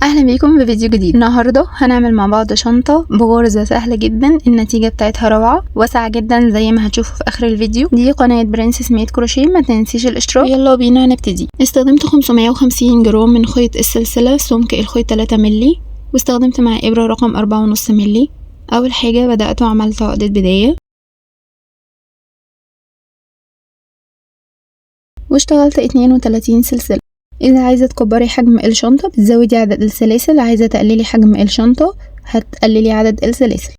اهلا بيكم بفيديو جديد. النهارده هنعمل مع بعض شنطه بغرزه سهله جدا، النتيجه بتاعتها روعه، واسعه جدا زي ما هتشوفوا في اخر الفيديو. دي قناه برنسس ميد كروشيه، ما تنسيش الاشتراك. يلا بينا نبتدي. استخدمت 550 جرام من خيط السلسله، سمك الخيط 3 مللي، واستخدمت مع ابره رقم 4.5 مللي. اول حاجه بدات وعملت عقده بدايه واشتغلت 32 سلسله. إذا عايزة تكبري حجم الشنطة بتزودي عدد السلاسل، عايزة تقللي حجم الشنطة هتقللي عدد السلاسل.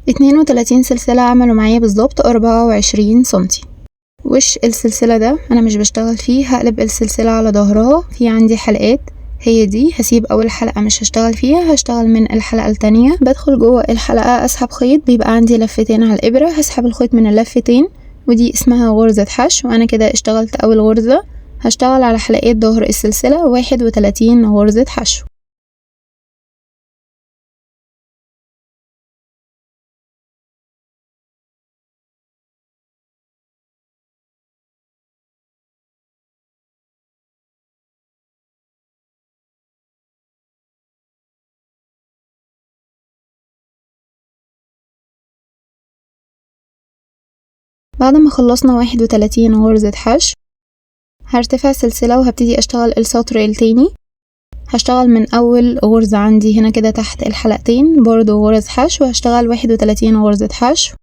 اتنين وتلاتين سلسلة عملوا معايا بالظبط 24 سنتي. وش السلسلة ده أنا مش بشتغل فيه، هقلب السلسلة على ظهرها. في عندي حلقات، هي دي هسيب أول حلقة مش هشتغل فيها، هشتغل من الحلقة التانية. بدخل جوه الحلقة أسحب خيط، بيبقى عندي لفتين على الإبرة، هسحب الخيط من اللفتين ودي اسمها غرزة حشو. وأنا كده اشتغلت أول غرزة. هشتغل على حلقات ظهر السلسلة 31 غرزة حشو. بعد ما خلصنا 31 غرزة حشو هرتفع سلسلة وهبتدي اشتغل السطر التاني. هشتغل من اول غرزة عندي هنا كده تحت الحلقتين برضو غرز حشو، وهشتغل 31 غرزة حشو.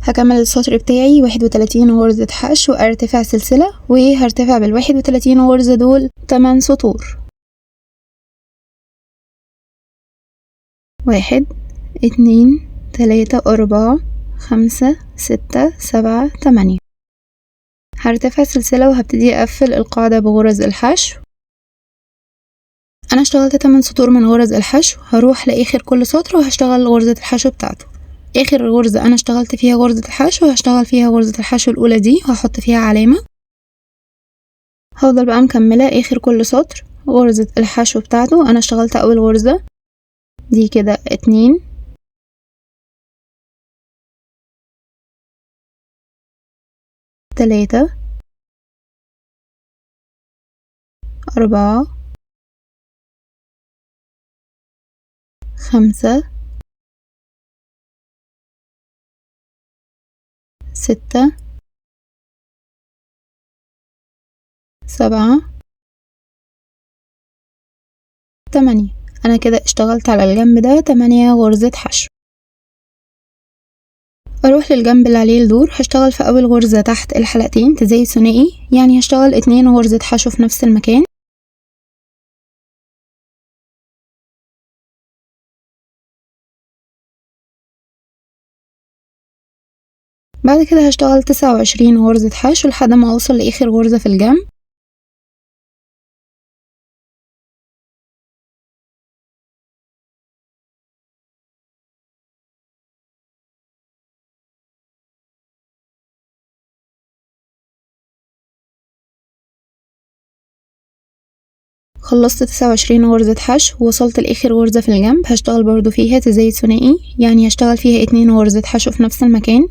هكمل السطر بتاعي 31 غرزة حشو وارتفع سلسلة، وهرتفع بال31 غرزة دول 8 سطور. 1 2 3 4 5 6 7 8. هرتفع سلسلة وهبتدي اقفل القاعدة بغرز الحشو. انا اشتغلت 8 سطور من غرز الحشو، هروح لاخر كل سطر وهشتغل غرزة الحشو بتاعته. اخر غرزة انا اشتغلت فيها غرزة الحشو هشتغل فيها غرزة الحشو الاولى دي وهحط فيها علامة. هفضل بقى مكملة اخر كل سطر غرزة الحشو بتاعته. انا اشتغلت اول غرزة دي كده 2 3 4 5 6 7 8. انا كده اشتغلت على الجنب ده 8 غرزة حشو. اروح للجنب اللي عليه الدور، هشتغل في اول غرزة تحت الحلقتين تزايد ثنائي، يعني هشتغل 2 غرزة حشو في نفس المكان. بعد كده هشتغل 29 غرزة حشو لحد ما اوصل لاخر غرزة في الجنب. خلصت 29 غرزة حشو ووصلت لاخر غرزة في الجنب، هشتغل برضو فيها تزايد ثنائي، يعني هشتغل فيها 2 غرزة حشو في نفس المكان.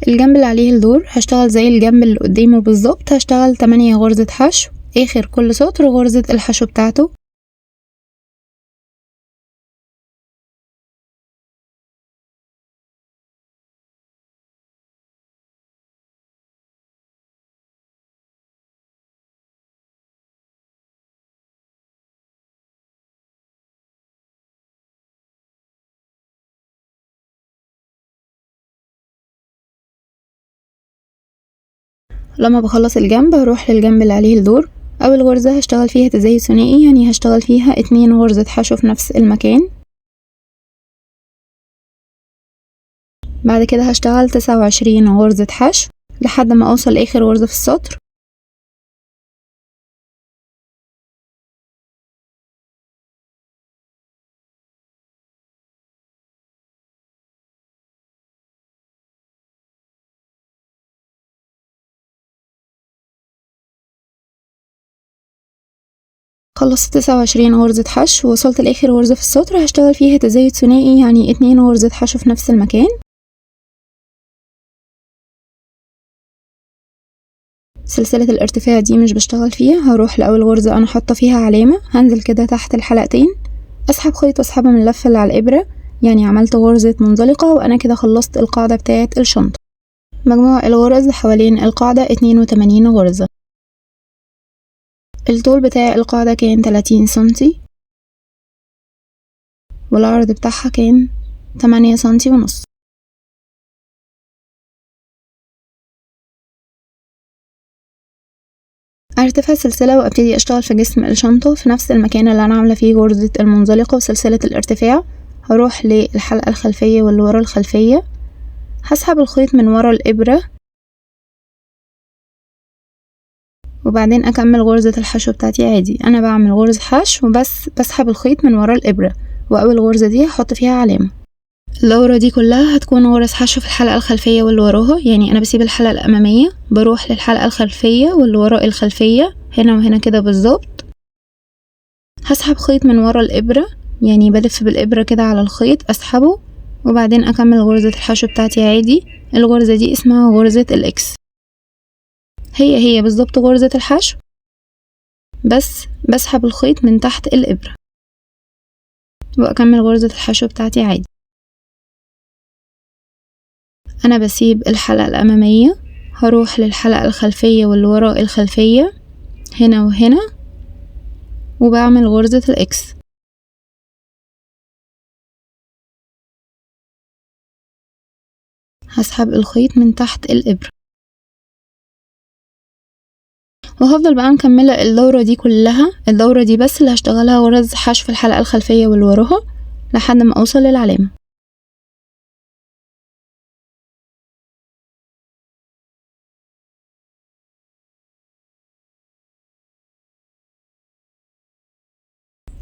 الجنب اللي عليه الدور هشتغل زي الجنب اللي قدامه بالظبط، هشتغل 8 غرزة حشو اخر كل سطر غرزة الحشو بتاعته. لما بخلص الجنب هروح للجنب اللي عليه الدور. اول غرزة هشتغل فيها تزايد ثنائي، يعني هشتغل فيها 2 غرزة حشو في نفس المكان. بعد كده هشتغل 29 غرزة حشو لحد ما اوصل لاخر غرزة في السطر. خلصت 29 غرزة حشو ووصلت لاخر غرزة في السطر، هشتغل فيها تزايد ثنائي يعني 2 غرزة حشو في نفس المكان. سلسلة الارتفاع دي مش بشتغل فيها، هروح لأول غرزة أنا حاطة فيها علامة، هنزل كده تحت الحلقتين، أسحب خيط وأسحبها من اللفة اللي على الإبرة، يعني عملت غرزة منزلقة وأنا كده خلصت القاعدة بتاعة الشنطة. مجموع الغرز حوالين القاعدة 82 غرزة. الطول بتاع القاعدة كان 30 سنتي والعرض بتاعها كان 8 سنتي ونص. ارتفع السلسلة وابتدي اشتغل في جسم الشنطة في نفس المكان اللي انا عاملة فيه غرزة المنزلقة وسلسلة الارتفاع. هروح للحلقة الخلفية واللي ورا الخلفية، هسحب الخيط من ورا الابرة وبعدين اكمل غرزة الحشو بتاعتي عادي. انا بعمل غرزة حشو وبس بسحب الخيط من ورا الابرة، واول غرزة دي هحط فيها علامة. الدورة دي كلها هتكون غرز حشو في الحلقة الخلفية واللي وراها، يعني انا بسيب الحلقة الامامية بروح للحلقة الخلفية واللي وراء الخلفية هنا وهنا كده بالظبط. هسحب خيط من ورا الابرة، يعني بلف بالابرة كده على الخيط اسحبه وبعدين اكمل غرزة الحشو بتاعتي عادي. الغرزة دي اسمها غرزة الاكس، هي بالظبط غرزة الحشو بس بسحب الخيط من تحت الابرة واكمل غرزة الحشو بتاعتي عادي. انا بسيب الحلقة الامامية، هروح للحلقة الخلفية واللي وراء الخلفية هنا وهنا وبعمل غرزة الاكس. هسحب الخيط من تحت الابرة وهفضل بقى مكملة الدورة دي كلها. الدورة دي بس اللي هشتغلها غرز حشو في الحلقة الخلفية واللي وراها لحد ما اوصل للعلامة.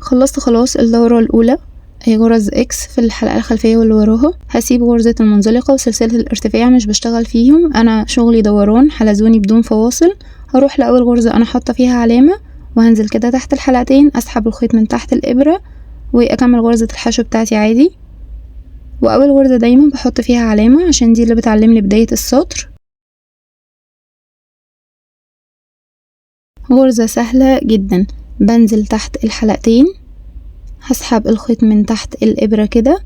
خلصت خلاص الدورة الأولى، هي غرز اكس في الحلقة الخلفية واللي وراها. هسيب غرزة المنزلقة وسلسلة الارتفاع مش بشتغل فيهم، انا شغلي دوران حلزوني بدون فواصل. هروح لأول غرزة انا حاطة فيها علامة وهنزل كده تحت الحلقتين اسحب الخيط من تحت الابرة واكمل غرزة الحشو بتاعتي عادي. واول غرزة دايما بحط فيها علامة عشان دي اللي بتعلمني بداية السطر. غرزة سهلة جدا، بنزل تحت الحلقتين هسحب الخيط من تحت الابرة كده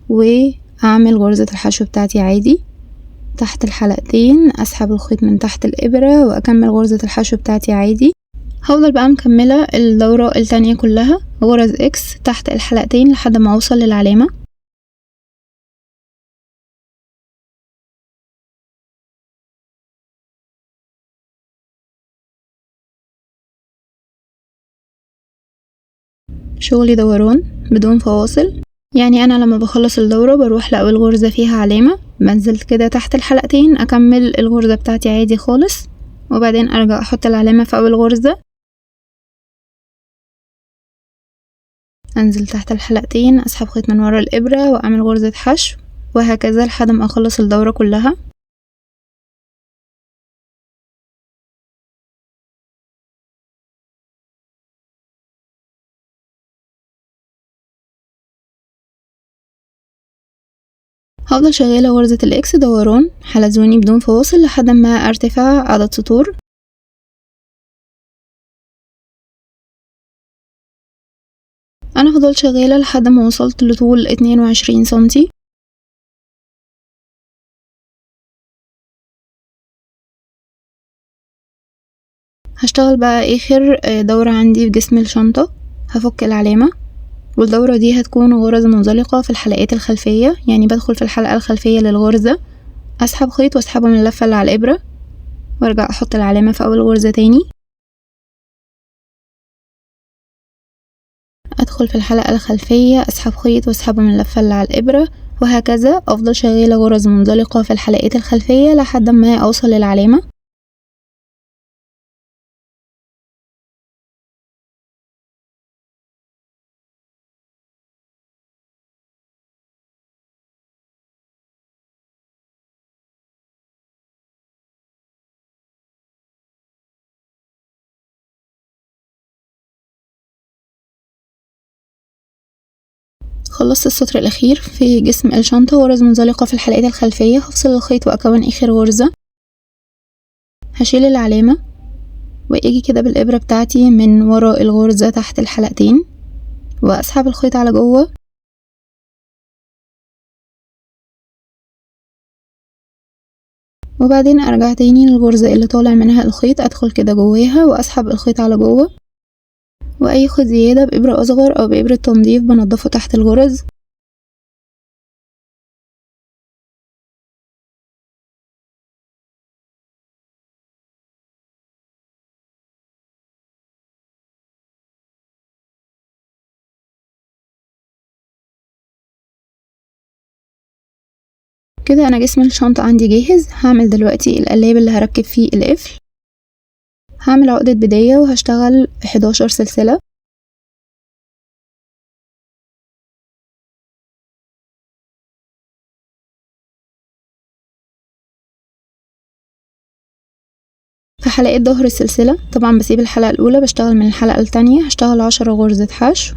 واعمل غرزة الحشو بتاعتي عادي. تحت الحلقتين اسحب الخيط من تحت الابرة واكمل غرزة الحشو بتاعتي عادي. هفضل بقى مكملة الدورة التانية كلها غرز اكس تحت الحلقتين لحد ما اوصل للعلامة. شغلي دوران بدون فواصل، يعني انا لما بخلص الدورة بروح لأول غرزة فيها علامة بنزل كده تحت الحلقتين اكمل الغرزة بتاعتي عادي خالص وبعدين ارجع احط العلامة في اول غرزة، انزل تحت الحلقتين اسحب خيط من ورا الابرة واعمل غرزة حشو وهكذا لحد ما اخلص الدورة كلها. هفضل شغالة غرزة الاكس دوران حلزوني بدون فواصل لحد ما ارتفع عدد سطور. انا فضلت شغالة لحد ما وصلت لطول 22 سنتي. هشتغل بقى اخر دورة عندي في جسم الشنطة، هفك العلامة والدورة دي هتكون غرز منزلقة في الحلقات الخلفية، يعني بدخل في الحلقة الخلفية للغرزة اسحب خيط واسحبه من اللفة اللي على الابرة وارجع احط العلامة في اول غرزة تاني، ادخل في الحلقة الخلفية اسحب خيط واسحبه من اللفة اللي على الابرة وهكذا أفضل شغالة غرز منزلقة في الحلقات الخلفية لحد ما أوصل للعلامة. خلصت السطر الأخير في جسم الشنطة غرز منزلقة في الحلقات الخلفية. هفصل الخيط وأكون آخر غرزة، هشيل العلامة وأجي كده بالإبرة بتاعتي من وراء الغرزة تحت الحلقتين وأسحب الخيط على جوه، وبعدين أرجع تاني للغرزة اللي طالع منها الخيط، أدخل كده جواها وأسحب الخيط على جوه، وأي خيط زيادة بإبرة أصغر أو بإبرة تنظيف بنضفه تحت الغرز. كده أنا جسم الشنطة عندي جاهز. هعمل دلوقتي القلاب اللي هركب فيه القفل. هعمل عقدة بداية وهشتغل 11 سلسلة. في حلقات ظهر السلسلة طبعا بسيب الحلقة الأولى، بشتغل من الحلقة التانية، هشتغل 10 غرزة حشو.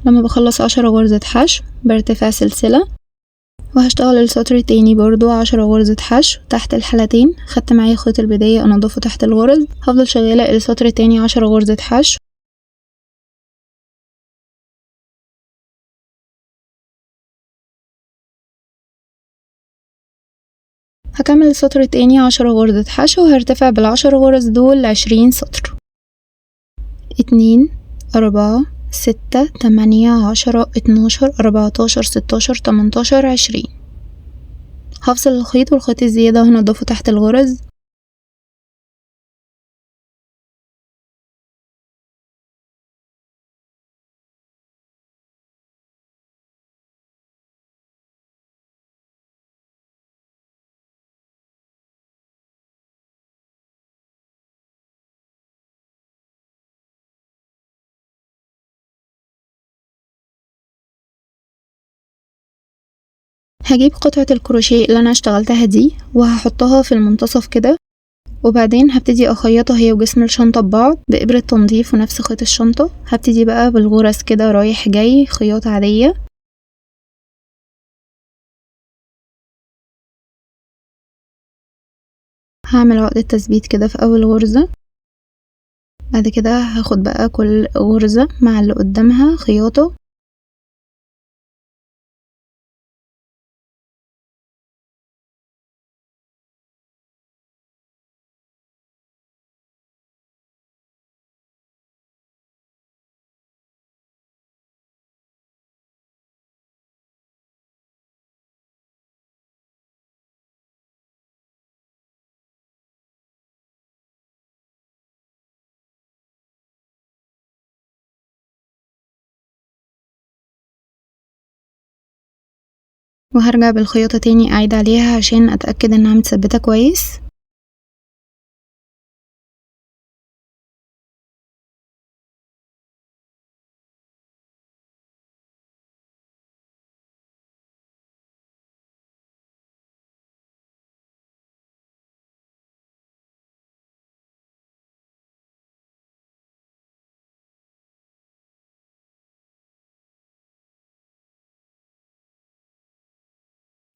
لما بخلص 10 غرزة حشو برتفع سلسلة وهشتغل السطر التاني برضو 10 غرزة حشو تحت الحلقتين. خدت معايا خيط البداية انضفه تحت الغرز، هفضل شغالة السطر التاني 10 غرزة حشو. هكمل السطر التاني 10 غرزة حشو وهرتفع بالعشر غرز دول 20 سطر. 2 4 6 8 10 12 14 16 18 20. هفصل الخيط والخيط الزيادة هنضفه تحت الغرز. هجيب قطعة الكروشيه اللي انا اشتغلتها دي وهحطها في المنتصف كده، وبعدين هبتدي اخيطها هي وجسم الشنطة ببعض بإبرة تنظيف ونفس خيط الشنطة. هبتدي بقى بالغرز كده رايح جاي خياطة عادية. هعمل عقدة تثبيت كده في اول غرزة، بعد كده هاخد بقى كل غرزة مع اللي قدامها خياطة. وهرجع بالخياطة تاني اعيد عليها عشان اتأكد انها متثبتة كويس.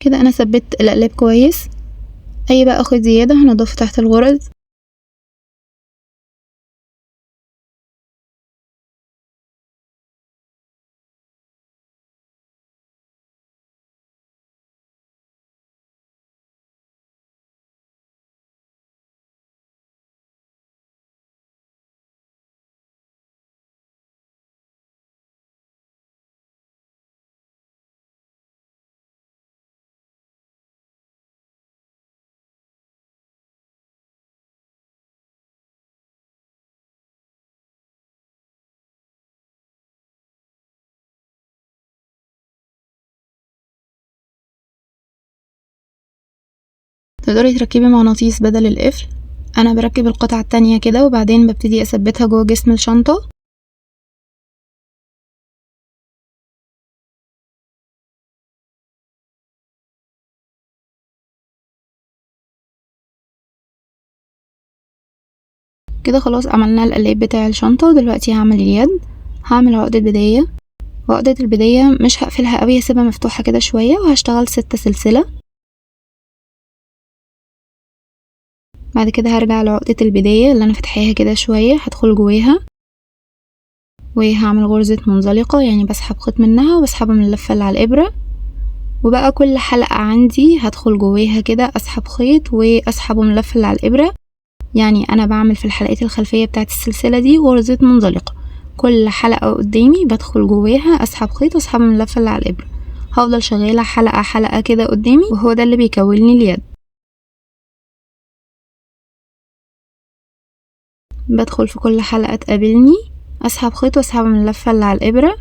كده انا ثبت الاقلاب كويس. اي بقى خيط زيادة هنضفه تحت الغرز. تقدري تركبي مغناطيس بدل القفل. انا بركب القطعة التانية كده وبعدين ببتدي اثبتها جوه جسم الشنطة. كده خلاص عملنا القلاب بتاع الشنطة، ودلوقتي هعمل اليد. هعمل عقدة بداية، وعقدة البداية مش هقفلها قوي، هسيبها مفتوحة كده شوية، وهشتغل 6 سلسلة. بعد كده هرجع لعقدة البداية اللي انا فتحاها كده شوية، هدخل جواها وهعمل غرزة منزلقة، يعني بسحب خيط منها وبسحبه من اللفة اللي على الابرة. وبقى كل حلقة عندي هدخل جواها كده اسحب خيط واسحبه من اللفة اللي على الابرة. يعني انا بعمل في الحلقات الخلفية بتاعت السلسلة دي غرزة منزلقة، كل حلقة قدامي بدخل جواها اسحب خيط واسحبه من اللفة اللي على الابرة. هفضل شغالة حلقة حلقة كده قدامي، وهو ده اللي بيكون لي اليد. بدخل في كل حلقة تقابلني اسحب خيط واسحبه من اللفة اللي على الابرة.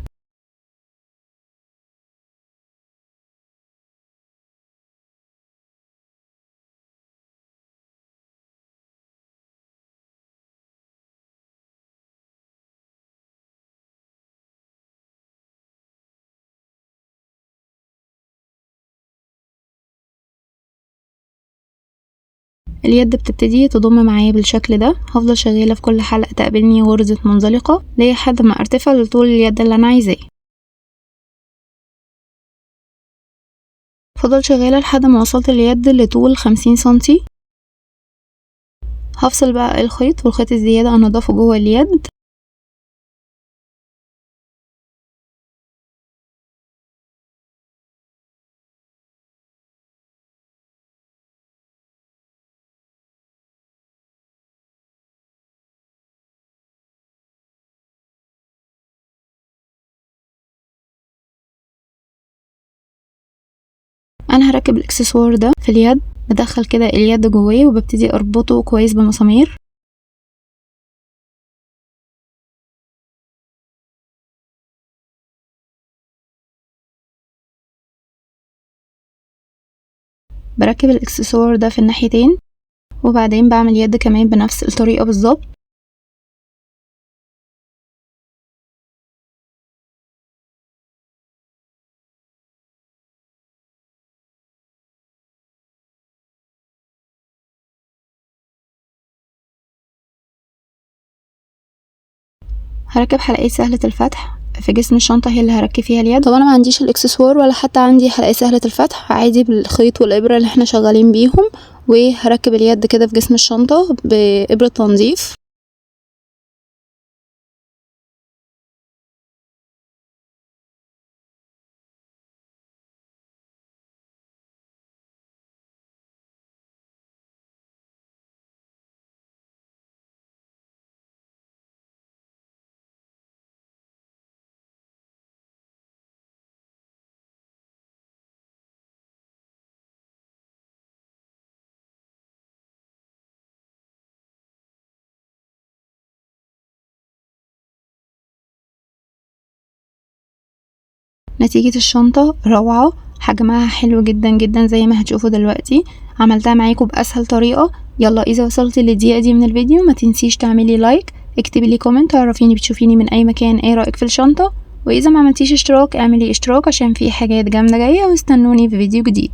اليد بتبتدي تضم معايا بالشكل ده. هفضل شغالة في كل حلقة تقابلني غرزة منزلقة لحد ما ارتفع لطول اليد اللي انا عايزاه. فضل شغالة لحد ما وصلت اليد لطول 50 سنتي. هفصل بقى الخيط، والخيط الزيادة انضفه جوه اليد. انا هركب الاكسسوار ده في اليد، بدخل كده اليد جواه وببتدي اربطه كويس بمسامير. بركب الاكسسوار ده في الناحيتين، وبعدين بعمل يد كمان بنفس الطريقة بالظبط. هركب حلقات سهلة الفتح في جسم الشنطة، هي اللي هركب فيها اليد. طب انا ما عنديش الاكسسوار ولا حتى عندي حلقات سهلة الفتح، عادي بالخيط والابرة اللي احنا شغالين بيهم. وهركب اليد كده في جسم الشنطة بإبرة تنظيف. نتيجة الشنطة روعة، حجمها حلو جدا جدا زي ما هتشوفوا دلوقتي. عملتها معاكم بأسهل طريقة. يلا اذا وصلتي للدقيقة دي من الفيديو ما تنسيش تعملي لايك، اكتبي لي كومنت تعرفيني بتشوفيني من اي مكان، ايه رأيك في الشنطة. واذا ما عملتيش اشتراك اعملي اشتراك عشان في حاجات جامدة جاية، واستنوني في فيديو جديد.